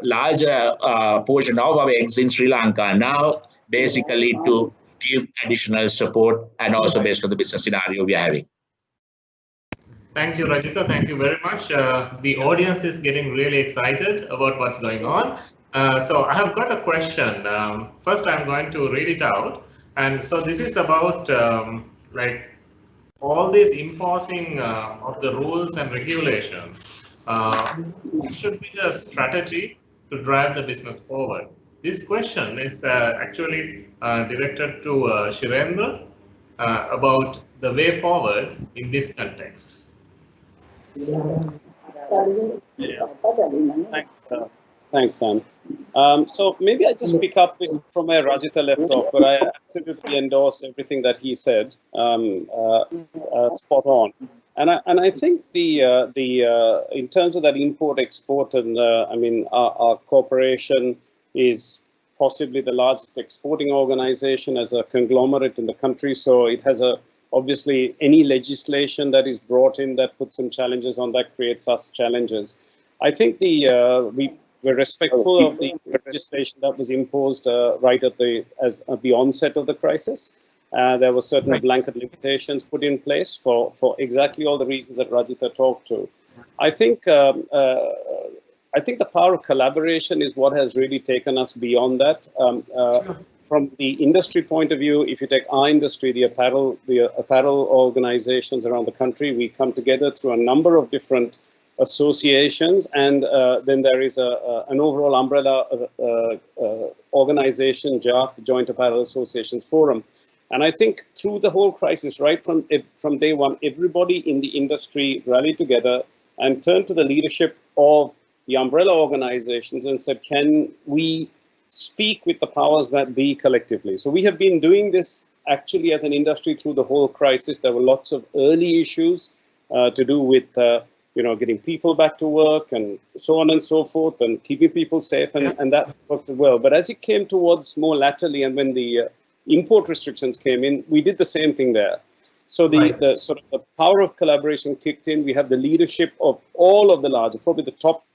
portion of our eggs in Sri Lanka now, basically to give additional support and also based on the business scenario we are having. Thank you, Rajitha. Thank you very much. The audience is getting really excited about what's going on. So I have got a question. First, I'm going to read it out. And so this is about like all this imposing of the rules and regulations. What should be the strategy to drive the business forward? This question is actually directed to Shirendra about the way forward in this context. Thanks, Sam. So maybe I just pick up from where Rajitha left off, but I absolutely endorse everything that he said. Spot on. And I think in terms of that import export, and I mean our corporation is possibly the largest exporting organization as a conglomerate in the country. So it has obviously any legislation that is brought in that puts some challenges on that creates us challenges. I think we're respectful of the legislation that was imposed right at the onset of the crisis. There were certain blanket limitations put in place for exactly all the reasons that Rajitha talked to. I think the power of collaboration is what has really taken us beyond that. From the industry point of view, if you take our industry, the apparel organizations around the country, we come together through a number of different associations, and then there is an overall umbrella organization, JAF, the Joint Apparel Associations Forum. And I think through the whole crisis, right from day one, everybody in the industry rallied together and turned to the leadership of the umbrella organizations and said, can we speak with the powers that be collectively? So we have been doing this actually as an industry through the whole crisis. There were lots of early issues to do with getting people back to work and so on and so forth, and keeping people safe, and that worked well. But as it came towards more latterly, and when the import restrictions came in, we did the same thing there. So the sort of the power of collaboration kicked in. We have the leadership of all of the larger, probably the top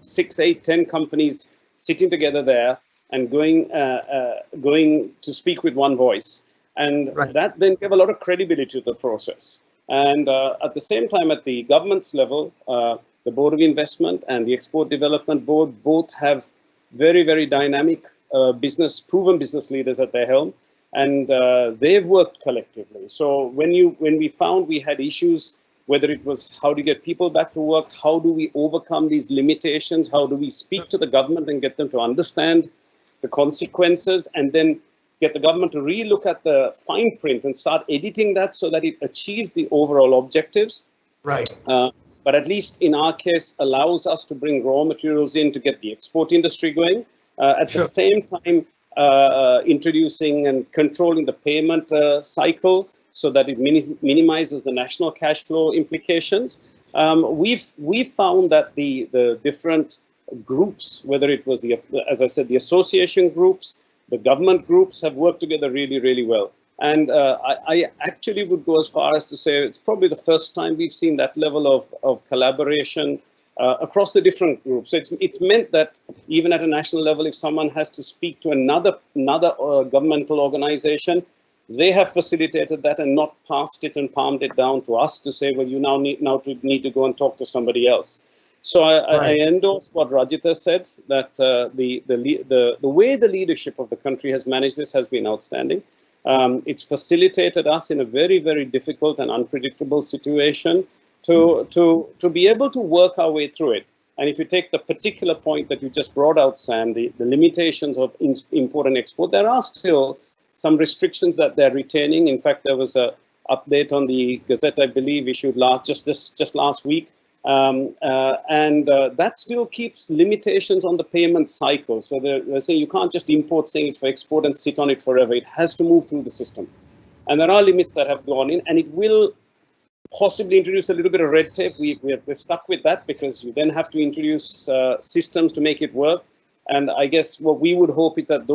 6, 8, 10 companies sitting together there and going to speak with one voice. And that then gave a lot of credibility to the process. And at the same time, at the government's level, the Board of Investment and the Export Development Board both have very, very dynamic proven business leaders at their helm, and they've worked collectively. So when we found we had issues, whether it was how to get people back to work, how do we overcome these limitations, how do we speak to the government and get them to understand the consequences, and then get the government to relook at the fine print and start editing that so that it achieves the overall objectives. Right. But at least in our case, allows us to bring raw materials in to get the export industry going. At the same time, introducing and controlling the payment cycle so that it minimizes the national cash flow implications. We've found that the different groups, whether it was as I said, the association groups, the government groups, have worked together really, really well. And I actually would go as far as to say it's probably the first time we've seen that level of collaboration across the different groups. So it's meant that even at a national level, if someone has to speak to another governmental organization, they have facilitated that and not passed it and palmed it down to us to say, well, you now need to go and talk to somebody else. So I endorse what Rajita said, that the way the leadership of the country has managed this has been outstanding. It's facilitated us in a very, very difficult and unpredictable situation to be able to work our way through it. And if you take the particular point that you just brought out, Sam, the limitations of import and export, there are still some restrictions that they're retaining. In fact, there was a update on the Gazette, I believe, issued just last week. That still keeps limitations on the payment cycle. So they're saying you can't just import things for export and sit on it forever. It has to move through the system. And there are limits that have gone in, and it will possibly introduce a little bit of red tape. We're stuck with that because you then have to introduce systems to make it work. And I guess what we would hope is that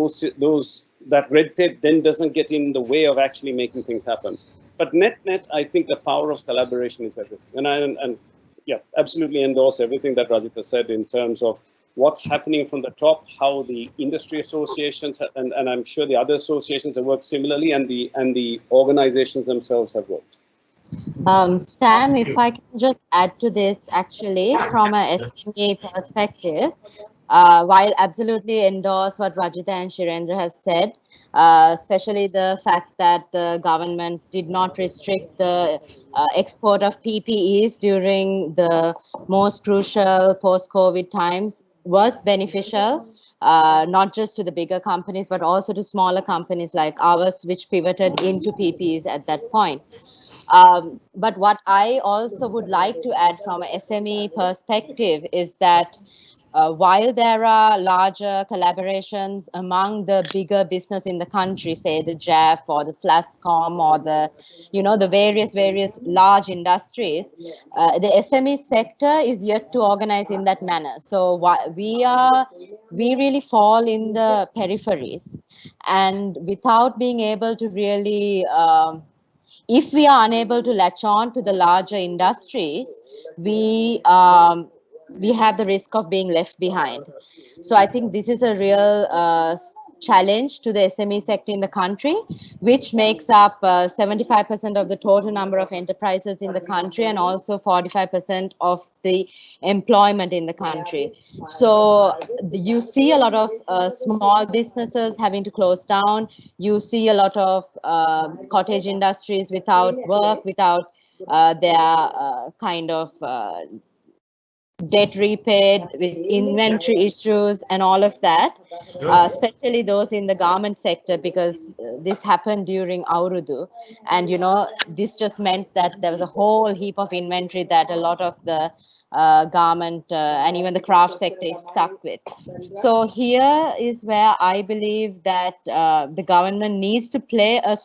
that red tape then doesn't get in the way of actually making things happen. But net, I think the power of collaboration is everything. And yeah, absolutely endorse everything that Rajita said in terms of what's happening from the top, how the industry associations and I'm sure the other associations have worked similarly, and the organizations themselves have worked. Sam, if I can just add to this, actually, from a SME perspective, while absolutely endorse what Rajita and Shirendra have said, especially the fact that the government did not restrict the export of PPEs during the most crucial post-COVID times was beneficial, not just to the bigger companies, but also to smaller companies like ours, which pivoted into PPEs at that point. But what I also would like to add from an SME perspective is that while there are larger collaborations among the bigger business in the country, say the JAF or the Slascom or the various large industries, the SME sector is yet to organize in that manner. So we really fall in the peripheries, and without being able to really if we are unable to latch on to the larger industries, we have the risk of being left behind. So I think this is a real challenge to the SME sector in the country, which makes up 75% of the total number of enterprises in the country and also 45% of the employment in the country. So you see a lot of small businesses having to close down. You see a lot of cottage industries without work, without their kind of debt repaid, with inventory issues and all of that, especially those in the garment sector, because this happened during Aurudu. And, this just meant that there was a whole heap of inventory that a lot of the garment and even the craft sector is stuck with. So here is where I believe that the government needs to play a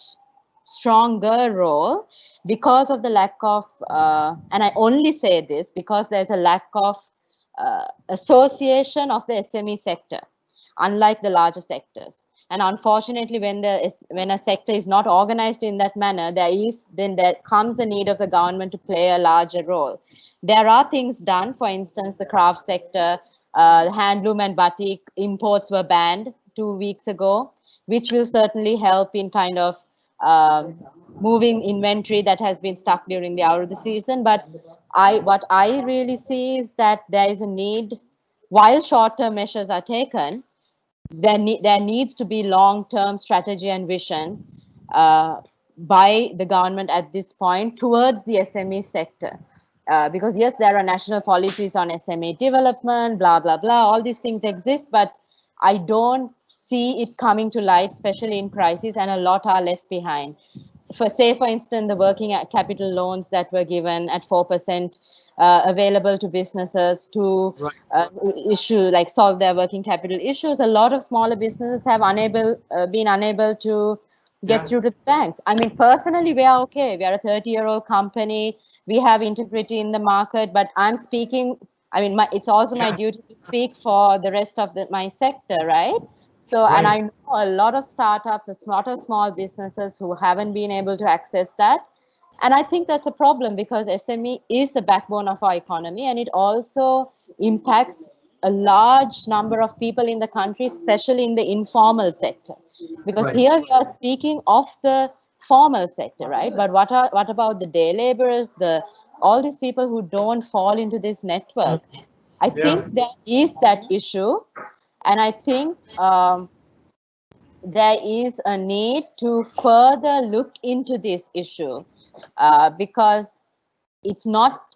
stronger role, because of the lack of, and I only say this because there's a lack of association of the SME sector, unlike the larger sectors. And unfortunately, when a sector is not organized in that manner, there comes the need of the government to play a larger role. There are things done. For instance, the craft sector, handloom and batik imports were banned 2 weeks ago, which will certainly help in kind of moving inventory that has been stuck during the Aurudu season. But what I really see is that there is a need, while short-term measures are taken, there needs to be long-term strategy and vision by the government at this point towards the SME sector. Because yes, there are national policies on SME development, blah, blah, blah, all these things exist, but I don't see it coming to light, especially in crisis, and a lot are left behind. For instance, the working capital loans that were given at 4% available to businesses to solve their working capital issues. A lot of smaller businesses have been unable to get through to the banks. I mean, personally, we are okay. We are a 30-year-old company. We have integrity in the market, but I'm speaking, I mean, it's also my duty to speak for the rest of my sector, right? So, Right. and I know a lot of startups, a lot of small businesses who haven't been able to access that. And I think that's a problem because SME is the backbone of our economy, and it also impacts a large number of people in the country, especially in the informal sector. Because Right. here we are speaking of the formal sector, right? But what about the day laborers, all these people who don't fall into this network? I think there is that issue, and I think there is a need to further look into this issue because it's not,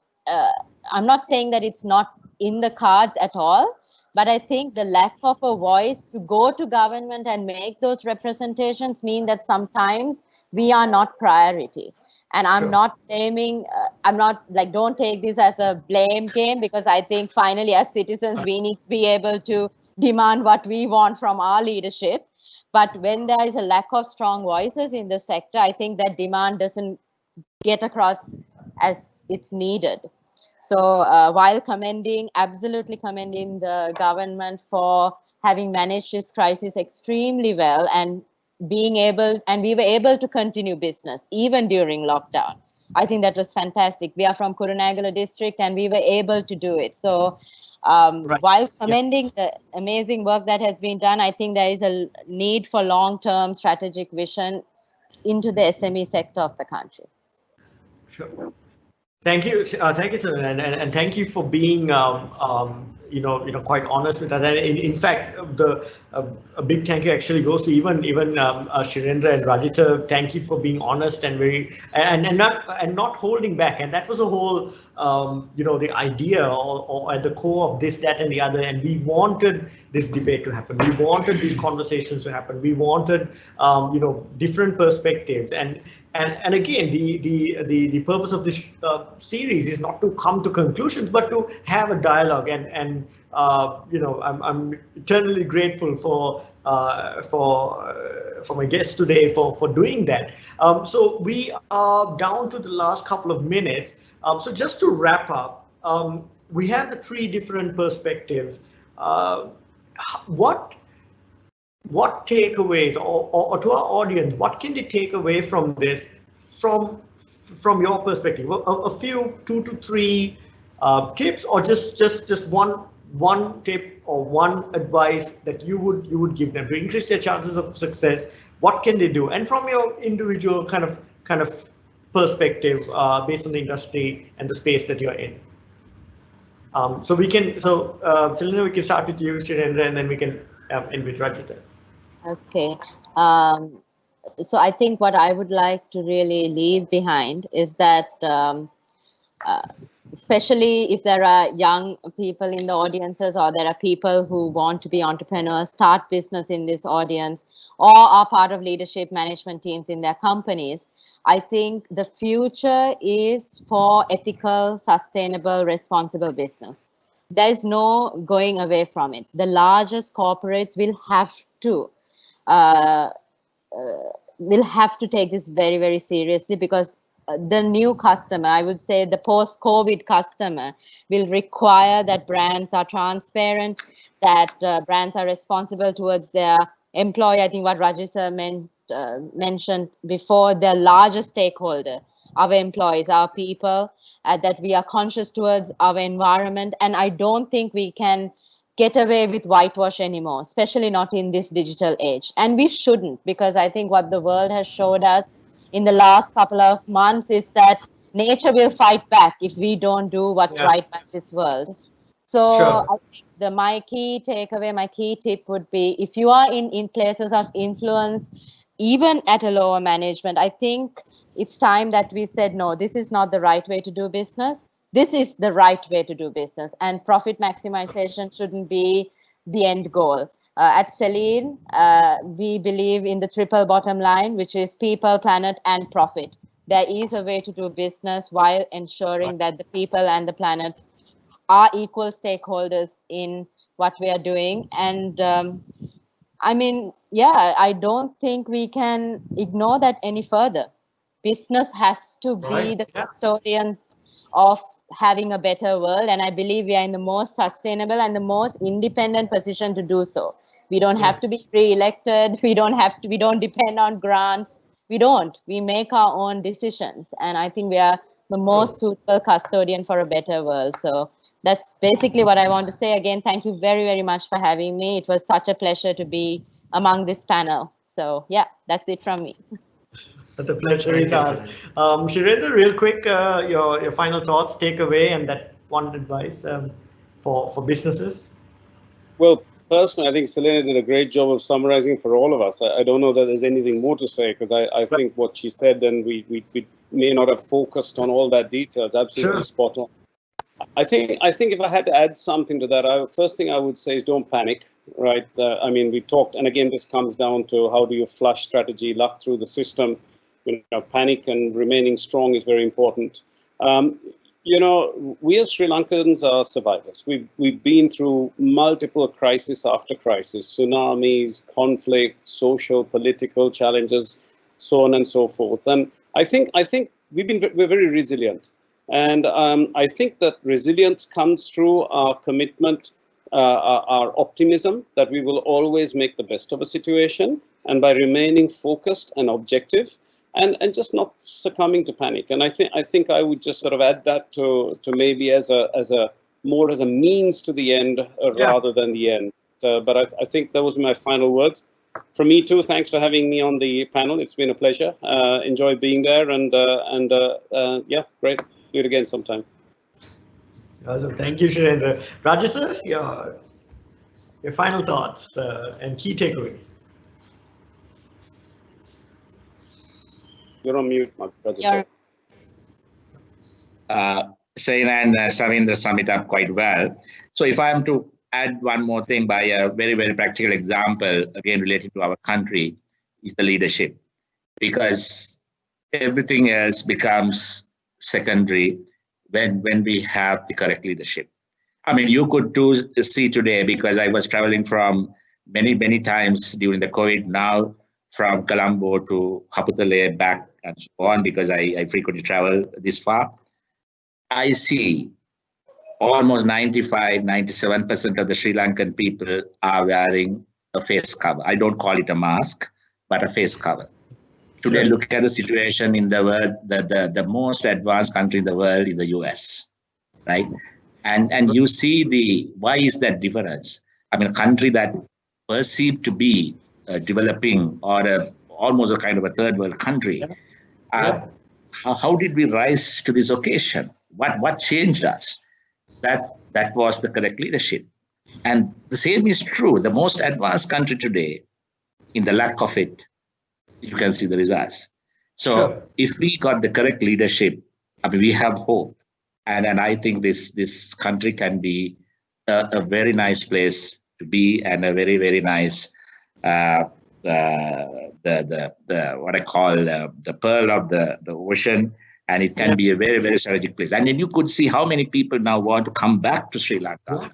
I'm not saying that it's not in the cards at all, but I think the lack of a voice to go to government and make those representations mean that sometimes we are not priority. And I'm Sure. not blaming, I'm not like, don't take this as a blame game, because I think finally as citizens, we need to be able to demand what we want from our leadership. But when there is a lack of strong voices in the sector, I think that demand doesn't get across as it's needed. So while absolutely commending the government for having managed this crisis extremely well and we were able to continue business even during lockdown. I think that was fantastic. We are from Kurunegala district and we were able to do it. So Right. while commending the amazing work that has been done, I think there is a need for long-term strategic vision into the SME sector of the country. Sure. Thank you, Sunil, and thank you for being, quite honest with us. And in fact, a big thank you actually goes to even Shirendra and Rajita. Thank you for being honest and not holding back. And that was a whole, the idea or at the core of this, that, and the other. And we wanted this debate to happen. We wanted these conversations to happen. We wanted, different perspectives. And again, the purpose of this series is not to come to conclusions, but to have a dialogue. And I'm eternally grateful for my guests today for doing that. So we are down to the last couple of minutes. So just to wrap up, we have the three different perspectives. What takeaways, or to our audience, what can they take away from this, from your perspective? A few 2 to 3 tips, or just one tip or one advice that you would give them to increase their chances of success. What can they do? And from your individual kind of perspective, based on the industry and the space that you're in. Selena, we can start with you, Shirendra, and then we can end with Rajita. Okay. So I think what I would like to really leave behind is that, especially if there are young people in the audiences, or there are people who want to be entrepreneurs, start business in this audience, or are part of leadership management teams in their companies, I think the future is for ethical, sustainable, responsible business. There is no going away from it. The largest corporates will have to take this very, very seriously, because the new customer, I would say the post-COVID customer, will require that brands are transparent, that brands are responsible towards their employee. I think what Rajita mentioned before, their largest stakeholder, our employees, our people, that we are conscious towards our environment. And I don't think we can get away with whitewash anymore, especially not in this digital age. And we shouldn't, because I think what the world has showed us in the last couple of months is that nature will fight back if we don't do what's right by this world. So Sure. I think my key takeaway, my key tip would be, if you are in places of influence, even at a lower management, I think it's time that we said, no, this is not the right way to do business. This is the right way to do business, and profit maximization shouldn't be the end goal. At Celine, we believe in the triple bottom line, which is people, planet, and profit. There is a way to do business while ensuring that the people and the planet are equal stakeholders in what we are doing. And I mean, yeah, I don't think we can ignore that any further. Business has to be the custodians of having a better world, and I believe we are in the most sustainable and the most independent position to do so. We don't have to be re-elected. We don't depend on grants. We make our own decisions. And I think we are the most suitable custodian for a better world. So that's basically what I want to say. Again, thank you very, very much for having me. It was such a pleasure to be among this panel. So yeah, that's it from me. The pleasure is ours. Shirendra, real quick, your final thoughts, takeaway, and that one advice for businesses. Well, personally, I think Selena did a great job of summarizing for all of us. I don't know that there's anything more to say, because I think what she said, and we may not have focused on all that detail, is absolutely spot on. I think if I had to add something to that, first thing I would say is don't panic, right? I mean, we talked, and again, this comes down to how do you flush strategy, luck through the system. You know, panic and remaining strong is very important. You know, we as Sri Lankans are survivors. We've been through multiple crisis after crisis, tsunamis, conflict, social, political challenges, so on and so forth. And I think we're very resilient. And I think that resilience comes through our commitment, our optimism that we will always make the best of a situation, and by remaining focused and objective, and just not succumbing to panic. And I think I would just sort of add that to maybe as a means to the end rather than the end. But I think those were my final words. From me too, thanks for having me on the panel. It's been a pleasure. Enjoyed being there, and yeah, great. Do it again sometime. Awesome. Thank you, Shirendra. Rajesh sir, your final thoughts and key takeaways. You're on mute, my brother. Saina and Savindra sum it up quite well. So if I am to add one more thing by a very, very practical example, again related to our country, is the leadership. Because everything else becomes secondary when we have the correct leadership. I mean, you could see today, because I was traveling from many times during the COVID, now from Colombo to Kaputale back and so on, because I frequently travel this far. I see almost 97% of the Sri Lankan people are wearing a face cover. I don't call it a mask, but a face cover. Today, look at the situation in the world. The most advanced country in the world is the US, right? And you see why is that difference? I mean, a country that perceived to be developing or almost a kind of a third world country. How did we rise to this occasion? What changed us? That was the correct leadership. And the same is true. The most advanced country today, in the lack of it, you can see the results. So if we got the correct leadership, I mean, we have hope. And I think this country can be a very nice place to be, and a very, very nice what I call the pearl of the ocean, and it can be a very, very strategic place. And then you could see how many people now want to come back to Sri Lanka.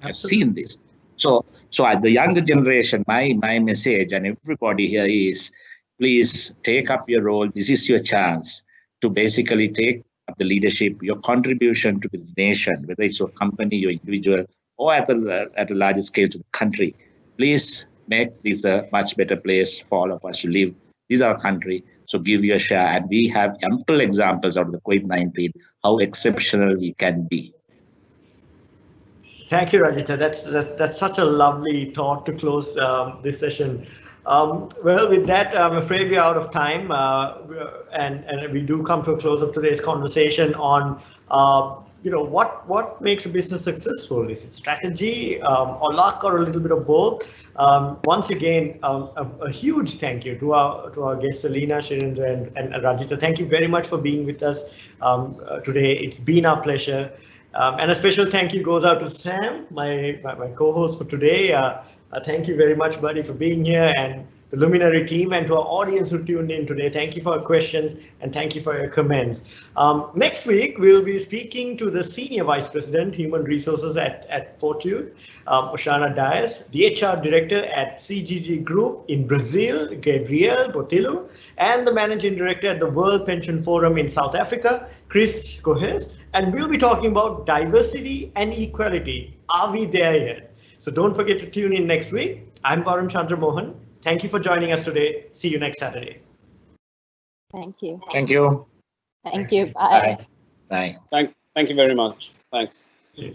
I've seen this. So at the younger generation, my message and everybody here is, please take up your role. This is your chance to basically take up the leadership, your contribution to this nation, whether it's your company, your individual, or at a larger scale to the country. Please make this a much better place for all of us to live. This is our country, so give your share. And we have ample examples out of the COVID-19, how exceptional we can be. Thank you, Rajita. That's such a lovely thought to close this session. Well, with that, I'm afraid we're out of time, and we do come to a close of today's conversation on what makes a business successful. Is it strategy or luck, or a little bit of both? Once again, a huge thank you to our guests, Selena, Shirendra, and Rajita. Thank you very much for being with us today. It's been our pleasure. And a special thank you goes out to Sam, my co-host for today. Thank you very much, buddy, for being here, and the Luminary team, and to our audience who tuned in today. Thank you for your questions, and thank you for your comments. Next week, we'll be speaking to the Senior Vice President, Human Resources at Fortune, Oshana Dias, the HR Director at CGG Group in Brazil, Gabriel Botelho, and the Managing Director at the World Pension Forum in South Africa, Chris Cohes. And we'll be talking about diversity and equality. Are we there yet? So don't forget to tune in next week. I'm Varun Chandra Mohan. Thank you for joining us today. See you next Saturday. Thank you. Thank you. Thank you. Bye. Bye. Thank you very much. Thanks. Yeah.